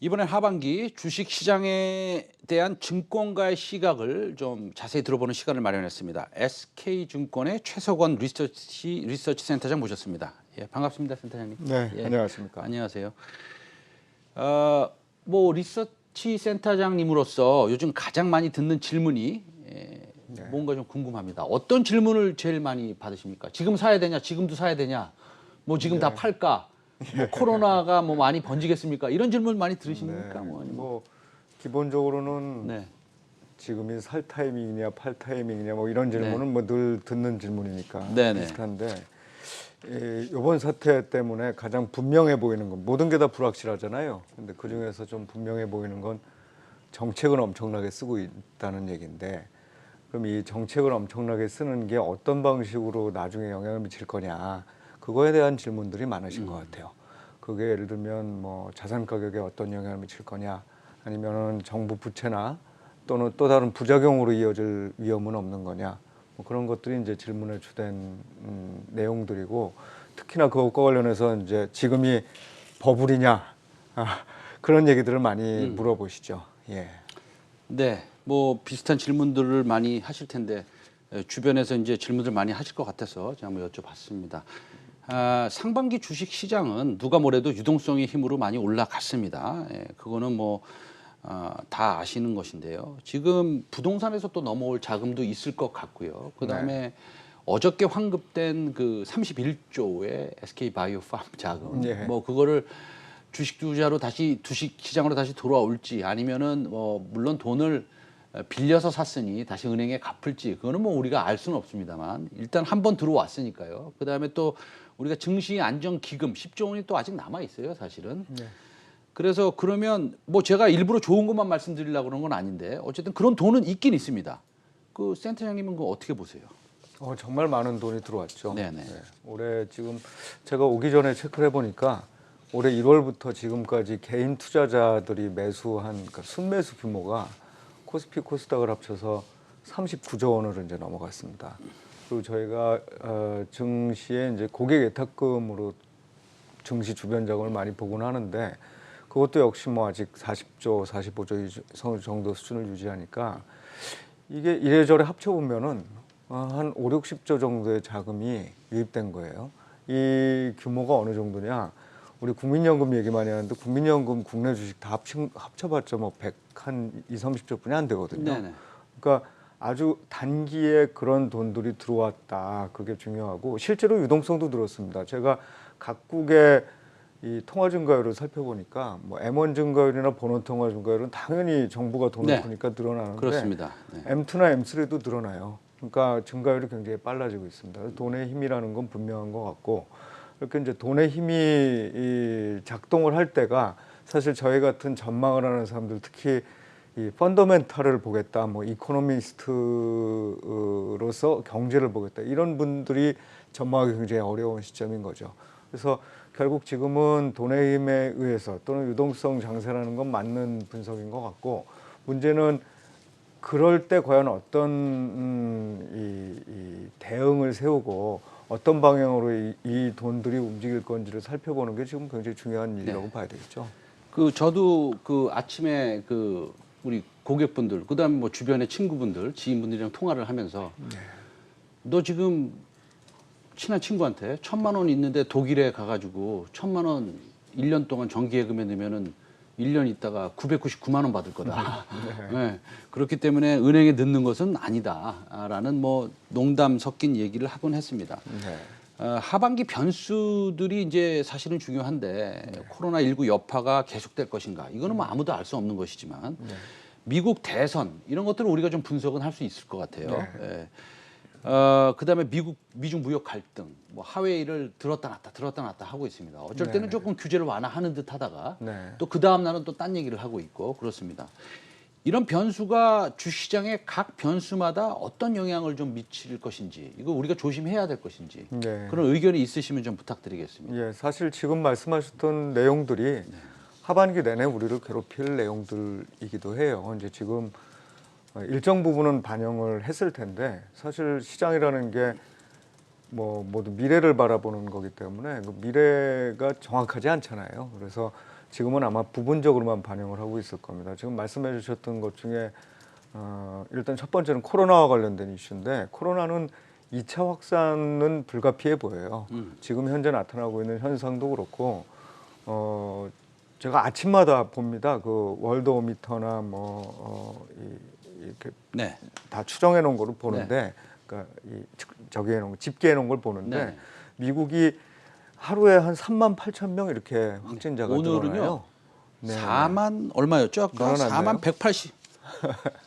이번엔 하반기 주식 시장에 대한 증권가의 시각을 좀 자세히 들어보는 시간을 마련했습니다. SK증권의 최석원 리서치 센터장 모셨습니다. 예, 반갑습니다, 센터장님. 네, 예, 안녕하십니까. 안녕하세요. 뭐 리서치 센터장님으로서 요즘 가장 많이 듣는 질문이 뭔가 좀 궁금합니다. 어떤 질문을 제일 많이 받으십니까? 지금 사야 되냐? 지금도 사야 되냐? 뭐 지금 다 팔까? 뭐 코로나가 뭐 많이 번지겠습니까? 이런 질문 많이 들으십니까? 뭐 아니면 기본적으로는 네. 지금이 살 타이밍이냐 팔 타이밍이냐 뭐 이런 질문은 뭐 늘 듣는 질문이니까 네네. 비슷한데 이번 사태 때문에 가장 분명해 보이는 건 모든 게 다 불확실하잖아요. 근데 그 중에서 좀 분명해 보이는 건 정책을 엄청나게 쓰고 있다는 얘기인데, 그럼 이 정책을 엄청나게 쓰는 게 어떤 방식으로 나중에 영향을 미칠 거냐, 그거에 대한 질문들이 많으신 것 같아요. 그게 예를 들면 뭐 자산 가격에 어떤 영향을 미칠 거냐, 아니면은 정부 부채나 또는 또 다른 부작용으로 이어질 위험은 없는 거냐, 뭐 그런 것들이 이제 질문의 주된 내용들이고, 특히나 그것과 관련해서 이제 지금이 버블이냐, 그런 얘기들을 많이 물어보시죠. 예. 네, 뭐 비슷한 질문들을 많이 하실 텐데 주변에서 이제 질문들 많이 하실 것 같아서 제가 한번 여쭤봤습니다. 상반기 주식 시장은 누가 뭐래도 유동성의 힘으로 많이 올라갔습니다. 예, 그거는 뭐 다 아시는 것인데요. 지금 부동산에서 또 넘어올 자금도 있을 것 같고요. 그다음에 어저께 환급된 그 31조의 SK 바이오팜 자금, 예. 뭐 그거를 주식 투자로 다시 주식 시장으로 다시 돌아올지, 아니면은 물론 돈을 빌려서 샀으니 다시 은행에 갚을지, 그거는 뭐 우리가 알 수는 없습니다만 일단 한번 들어왔으니까요. 그다음에 또 우리가 증시 안정 기금 10조 원이 또 아직 남아 있어요, 사실은. 그래서 그러면 뭐 제가 일부러 좋은 것만 말씀드리려고 그런 건 아닌데 어쨌든 그런 돈은 있긴 있습니다. 그 센터장님은 그거 어떻게 보세요? 정말 많은 돈이 들어왔죠. 네네. 네. 올해 지금 제가 오기 전에 체크를 해보니까 올해 1월부터 지금까지 개인 투자자들이 매수한, 그러니까 순매수 규모가 코스피 코스닥을 합쳐서 39조 원을 이제 넘어갔습니다. 그리고 저희가 증시에 이제 고객 예탁금으로 증시 주변 자금을 많이 보곤 하는데, 그것도 역시 뭐 아직 40조, 45조 정도 수준을 유지하니까 이게 이래저래 합쳐보면은 한 5, 60조 정도의 자금이 유입된 거예요. 이 규모가 어느 정도냐? 우리 국민연금 얘기 많이 하는데 국민연금 국내 주식 다 합쳐봤자 뭐 100한 2, 30조뿐이 안 되거든요. 네네. 그러니까 아주 단기에 그런 돈들이 들어왔다. 그게 중요하고, 실제로 유동성도 늘었습니다. 제가 각국의 이 통화 증가율을 살펴보니까 뭐 M1 증가율이나 번호 통화 증가율은 당연히 정부가 돈을 네. 푸니까 늘어나는데, 그렇습니다. 네. M2나 M3도 늘어나요. 그러니까 증가율이 굉장히 빨라지고 있습니다. 돈의 힘이라는 건 분명한 것 같고, 이렇게 이제 돈의 힘이 이 작동을 할 때가 사실 저희 같은 전망을 하는 사람들, 특히 이 펀더멘탈을 보겠다, 뭐 이코노미스트로서 경제를 보겠다, 이런 분들이 전망하기 굉장히 어려운 시점인 거죠. 그래서 결국 지금은 돈의 힘에 의해서 또는 유동성 장세라는 건 맞는 분석인 것 같고, 문제는 그럴 때 과연 어떤 이 대응을 세우고 어떤 방향으로 이 돈들이 움직일 건지를 살펴보는 게 지금 굉장히 중요한 일이라고 봐야 되겠죠. 그 저도 그 아침에 그 우리 고객분들, 그다음에 뭐 주변의 친구분들, 지인분들이랑 통화를 하면서 너 지금 친한 친구한테 1,000만 원 있는데 독일에 가가지고 1,000만 원 1년 동안 정기예금에 넣으면은 1년 있다가 999만 원 받을 거다. 네. 그렇기 때문에 은행에 넣는 것은 아니다라는 뭐 농담 섞인 얘기를 하곤 했습니다. 하반기 변수들이 이제 사실은 중요한데 코로나19 여파가 계속될 것인가, 이거는 뭐 아무도 알 수 없는 것이지만 미국 대선 이런 것들을 우리가 좀 분석은 할 수 있을 것 같아요. 예. 그다음에 미중 무역 갈등, 뭐 하웨이를 들었다 놨다 하고 있습니다. 어쩔 때는 조금 규제를 완화하는 듯 하다가 또 그 다음 날은 또 딴 얘기를 하고 있고 그렇습니다. 이런 변수가 주시장의 각 변수마다 어떤 영향을 좀 미칠 것인지, 이거 우리가 조심해야 될 것인지 그런 의견이 있으시면 좀 부탁드리겠습니다. 예, 사실 지금 말씀하셨던 내용들이 하반기 내내 우리를 괴롭힐 내용들이기도 해요. 이제 지금 일정 부분은 반영을 했을 텐데, 사실 시장이라는 게 뭐 모두 미래를 바라보는 거기 때문에 그 미래가 정확하지 않잖아요. 그래서 지금은 아마 부분적으로만 반영을 하고 있을 겁니다. 지금 말씀해 주셨던 것 중에 일단 첫 번째는 코로나와 관련된 이슈인데 코로나는 2차 확산은 불가피해 보여요. 지금 현재 나타나고 있는 현상도 그렇고 제가 아침마다 봅니다. 그 월드오미터나 이렇게 네. 다 추정해 놓은 거를 보는데, 그러니까 저기 해 놓은 거, 집계해 놓은 걸 보는데 네. 미국이 하루에 한 3만 8천 명 이렇게 확진자가 오늘은요. 늘어나요. 네. 4만 얼마였죠? 아까 늘어났나요? 4만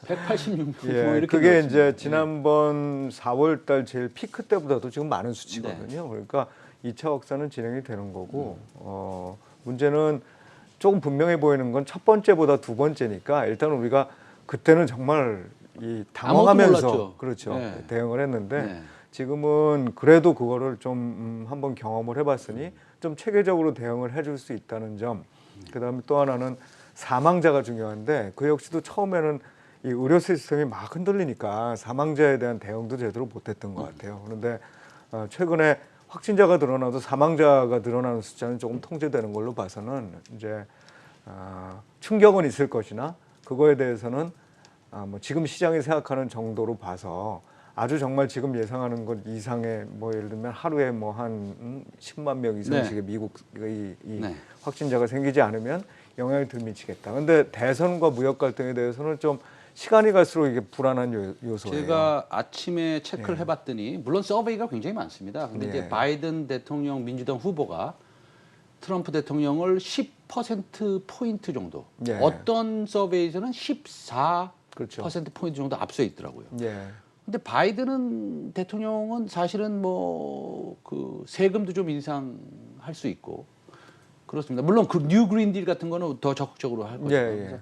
186명 예, 뭐 이렇게 그게 늘었습니다. 이제 지난번 4월 달 제일 피크 때보다도 지금 많은 수치거든요. 그러니까 2차 확산은 진행이 되는 거고 문제는 조금 분명해 보이는 건 첫 번째보다 두 번째니까 일단 우리가 그때는 정말 당황하면서 몰랐죠. 그렇죠. 네. 대응을 했는데 네. 지금은 그래도 그거를 좀 한번 경험을 해봤으니 좀 체계적으로 대응을 해줄 수 있다는 점. 그다음에 또 하나는 사망자가 중요한데 그 역시도 처음에는 이 의료 시스템이 막 흔들리니까 사망자에 대한 대응도 제대로 못했던 것 같아요. 그런데 최근에 확진자가 늘어나도 사망자가 늘어나는 숫자는 조금 통제되는 걸로 봐서는 이제 충격은 있을 것이나 그거에 대해서는 뭐 지금 시장이 생각하는 정도로 봐서 아주 정말 지금 예상하는 것 이상의 뭐 예를 들면 하루에 뭐 한 10만 명 이상씩의 미국의 네. 확진자가 생기지 않으면 영향을 덜 미치겠다. 근데 대선과 무역 갈등에 대해서는 좀 시간이 갈수록 이게 불안한 요소예요. 제가 아침에 체크를 해봤더니 물론 서베이가 굉장히 많습니다. 근데 이제 바이든 대통령 민주당 후보가 트럼프 대통령을 10% 포인트 정도, 예. 어떤 서베이에서는 14% 그렇죠. 포인트 정도 앞서 있더라고요. 예. 근데 바이든 대통령은 사실은 뭐 그 세금도 좀 인상할 수 있고 그렇습니다. 물론 그 뉴 그린 딜 같은 거는 더 적극적으로 할 거죠. 예, 예. 그래서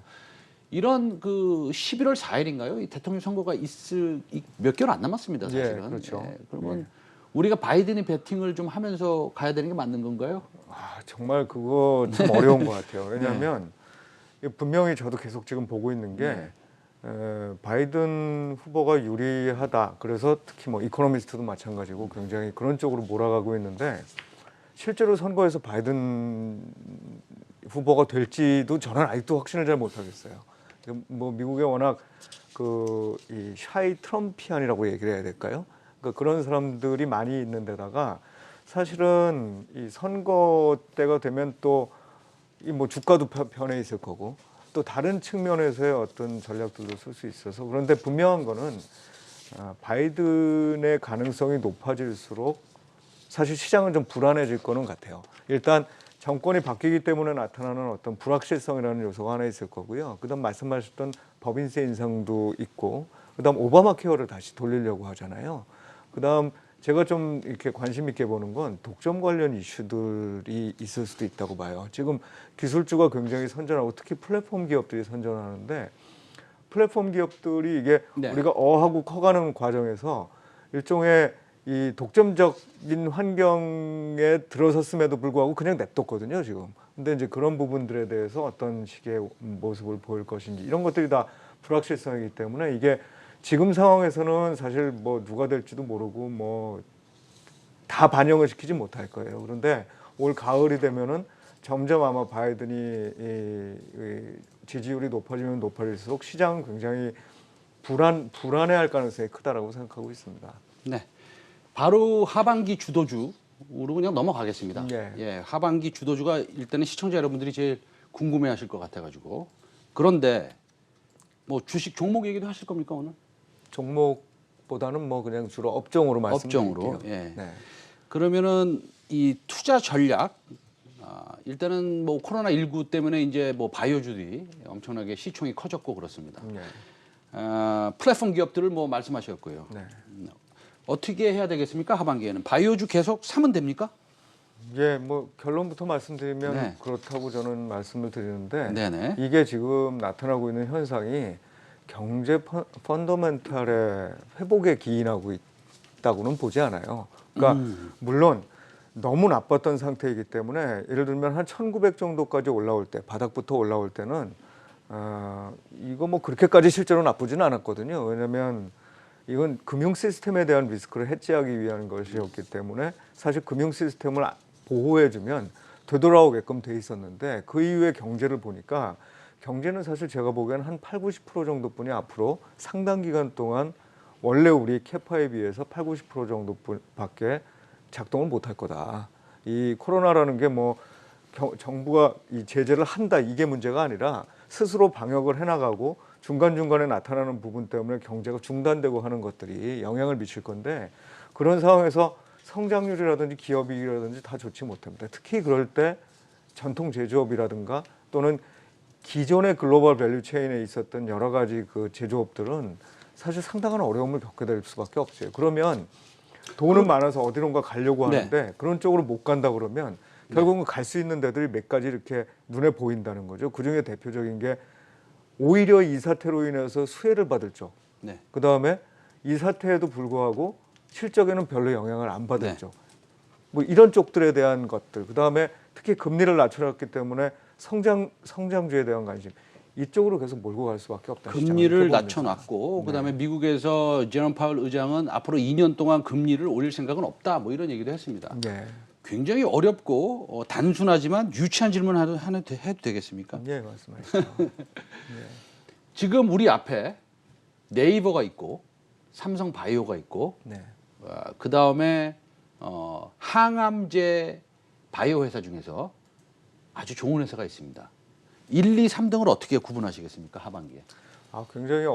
이런 그 11월 4일인가요? 이 대통령 선거가 있을 몇 개월 안 남았습니다, 사실은. 예, 그렇죠. 그러면 우리가 바이든이 배팅을 좀 하면서 가야 되는 게 맞는 건가요? 정말 그거 좀 어려운 것 같아요. 왜냐하면 분명히 저도 계속 지금 보고 있는 게 바이든 후보가 유리하다. 그래서 특히 뭐 이코노미스트도 마찬가지고 굉장히 그런 쪽으로 몰아가고 있는데 실제로 선거에서 바이든 후보가 될지도 저는 아직도 확신을 잘 못하겠어요. 뭐 미국에 워낙 이 샤이 트럼피안이라고 얘기를 해야 될까요? 그러니까 그런 사람들이 많이 있는 데다가 사실은 이 선거 때가 되면 또 이 뭐 주가도 편해 있을 거고 또 다른 측면에서의 어떤 전략들도 쓸 수 있어서 그런데 분명한 거는 바이든의 가능성이 높아질수록 사실 시장은 좀 불안해질 거는 같아요. 일단 정권이 바뀌기 때문에 나타나는 어떤 불확실성이라는 요소가 하나 있을 거고요. 그다음 말씀하셨던 법인세 인상도 있고, 그다음 오바마 케어를 다시 돌리려고 하잖아요. 그다음 제가 좀 이렇게 관심 있게 보는 건 독점 관련 이슈들이 있을 수도 있다고 봐요. 지금 기술주가 굉장히 선전하고 특히 플랫폼 기업들이 선전하는데 플랫폼 기업들이 이게 우리가 하고 커가는 과정에서 일종의 이 독점적인 환경에 들어섰음에도 불구하고 그냥 냅뒀거든요, 지금. 근데 이제 그런 부분들에 대해서 어떤 식의 모습을 보일 것인지 이런 것들이 다 불확실성이기 때문에 이게 지금 상황에서는 사실 뭐 누가 될지도 모르고 뭐 다 반영을 시키지 못할 거예요. 그런데 올 가을이 되면은 점점 아마 바이든이 이 지지율이 높아지면 높아질수록 시장은 굉장히 불안해할 가능성이 크다라고 생각하고 있습니다. 네. 바로 하반기 주도주로 그냥 넘어가겠습니다. 하반기 주도주가 일단은 시청자 여러분들이 제일 궁금해하실 것 같아가지고 그런데 뭐 주식 종목 얘기도 하실 겁니까 오늘? 종목보다는 뭐 그냥 주로 업종으로 말씀드릴게요. 업종으로. 그러면은 이 투자 전략 일단은 뭐 코로나19 때문에 이제 뭐 바이오주들이 엄청나게 시총이 커졌고 그렇습니다. 플랫폼 기업들을 뭐 말씀하셨고요. 어떻게 해야 되겠습니까? 하반기에는 바이오주 계속 사면 됩니까? 예, 뭐 결론부터 말씀드리면 네. 그렇다고 저는 말씀을 드리는데 네네. 이게 지금 나타나고 있는 현상이 경제 펀더멘탈의 회복에 기인하고 있다고는 보지 않아요. 그러니까 물론 너무 나빴던 상태이기 때문에 예를 들면 한 1900 정도까지 올라올 때 바닥부터 올라올 때는 이거 뭐 그렇게까지 실제로 나쁘지는 않았거든요. 왜냐하면 이건 금융 시스템에 대한 리스크를 해지하기 위한 것이었기 때문에 사실 금융 시스템을 보호해주면 되돌아오게끔 돼 있었는데 그 이후에 경제를 보니까 경제는 사실 제가 보기에는 한 80, 90% 정도뿐이 앞으로 상당 기간 동안 원래 우리 캐파에 비해서 80, 90% 정도밖에 작동을 못할 거다. 이 코로나라는 게 뭐 정부가 이 제재를 한다 이게 문제가 아니라 스스로 방역을 해나가고 중간중간에 나타나는 부분 때문에 경제가 중단되고 하는 것들이 영향을 미칠 건데 그런 상황에서 성장률이라든지 기업이익이라든지 다 좋지 못합니다. 특히 그럴 때 전통 제조업이라든가 또는 기존의 글로벌 밸류 체인에 있었던 여러 가지 그 제조업들은 사실 상당한 어려움을 겪게 될 수밖에 없어요. 그러면 돈은 많아서 어디론가 가려고 하는데 그런 쪽으로 못 간다 그러면 결국은 갈 수 있는 데들이 몇 가지 이렇게 눈에 보인다는 거죠. 그중에 대표적인 게 오히려 이 사태로 인해서 수혜를 받을 쪽. 네. 그다음에 이 사태에도 불구하고 실적에는 별로 영향을 안 받을 네. 쪽. 뭐 이런 쪽들에 대한 것들. 그다음에 특히 금리를 낮춰놨기 때문에 성장주에 대한 관심. 이쪽으로 계속 몰고 갈 수밖에 없다. 금리를 낮춰놨고 그다음에 미국에서 제롬 파월 의장은 앞으로 2년 동안 금리를 올릴 생각은 없다. 뭐 이런 얘기도 했습니다. 네. 굉장히 어렵고 단순하지만 유치한 질문 해도 되겠습니까? 네, 말씀하시죠. 지금 우리 앞에 네이버가 있고 삼성 바이오가 있고 네. 그 다음에 항암제 바이오 회사 중에서 아주 좋은 회사가 있습니다. 1, 2, 3등을 어떻게 구분하시겠습니까? 하반기에. 굉장히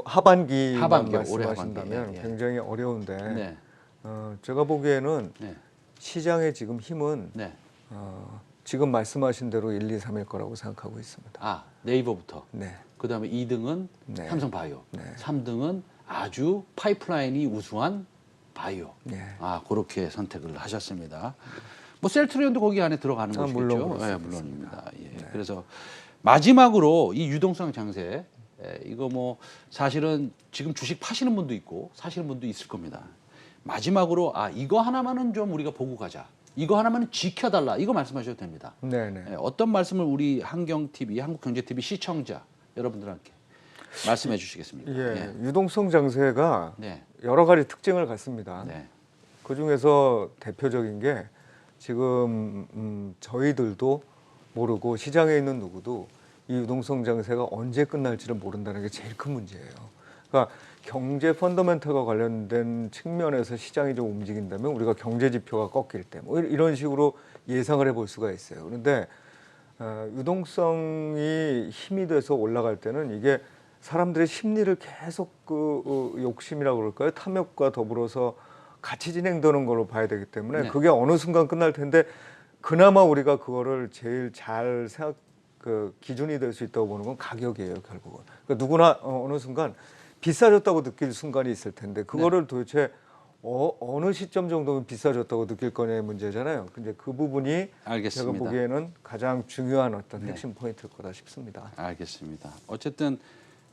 하반기에 올해 말씀하신다면 하반기에, 예. 굉장히 어려운데 네. 제가 보기에는 네. 시장의 지금 힘은 네. 지금 말씀하신 대로 1, 2, 3일 거라고 생각하고 있습니다. 네이버부터. 네. 그다음에 2등은 네. 삼성 바이오. 네. 3등은 아주 파이프라인이 우수한 바이오. 네. 그렇게 선택을 하셨습니다. 뭐 셀트리온도 거기 안에 들어가는 것이겠죠. 물론 네, 물론입니다. 예. 네. 그래서 마지막으로 이 유동성 장세 이거 뭐 사실은 지금 주식 파시는 분도 있고 사시는 분도 있을 겁니다. 마지막으로 이거 하나만은 좀 우리가 보고 가자. 이거 하나만은 지켜달라. 이거 말씀하셔도 됩니다. 네네. 어떤 말씀을 우리 한경TV, 한국경제TV 시청자 여러분들한테 말씀해 주시겠습니까? 예, 유동성 장세가 네. 여러 가지 특징을 갖습니다. 네. 그 중에서 대표적인 게 지금 저희들도 모르고 시장에 있는 누구도 이 유동성 장세가 언제 끝날지를 모른다는 게 제일 큰 문제예요. 그러니까 경제 펀더멘털과 관련된 측면에서 시장이 좀 움직인다면 우리가 경제 지표가 꺾일 때 뭐 이런 식으로 예상을 해볼 수가 있어요. 그런데 유동성이 힘이 돼서 올라갈 때는 이게 사람들의 심리를 계속 욕심이라고 그럴까요? 탐욕과 더불어서 같이 진행되는 걸로 봐야 되기 때문에 네. 그게 어느 순간 끝날 텐데 그나마 우리가 그거를 제일 잘 기준이 될 수 있다고 보는 건 가격이에요, 결국은. 그러니까 누구나 어느 순간 비싸졌다고 느낄 순간이 있을 텐데 그거를 도대체 어느 시점 정도면 비싸졌다고 느낄 거냐의 문제잖아요. 근데 그 부분이 알겠습니다. 제가 보기에는 가장 중요한 어떤 핵심 포인트일 거다 싶습니다. 알겠습니다. 어쨌든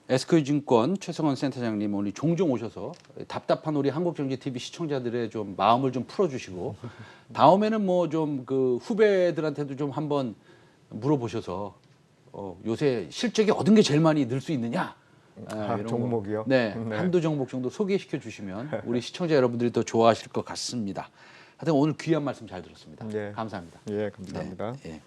SK증권 최성원 센터장님 오늘 종종 오셔서 답답한 우리 한국경제TV 시청자들의 좀 마음을 좀 풀어주시고 다음에는 뭐 좀 그 후배들한테도 좀 한번 물어보셔서 요새 실적이 어떤 게 제일 많이 늘 수 있느냐 이런 종목이요? 네, 네. 한두 종목 정도 소개시켜 주시면 우리 시청자 여러분들이 더 좋아하실 것 같습니다. 하여튼 오늘 귀한 말씀 잘 들었습니다. 예. 감사합니다. 예, 감사합니다. 네, 예.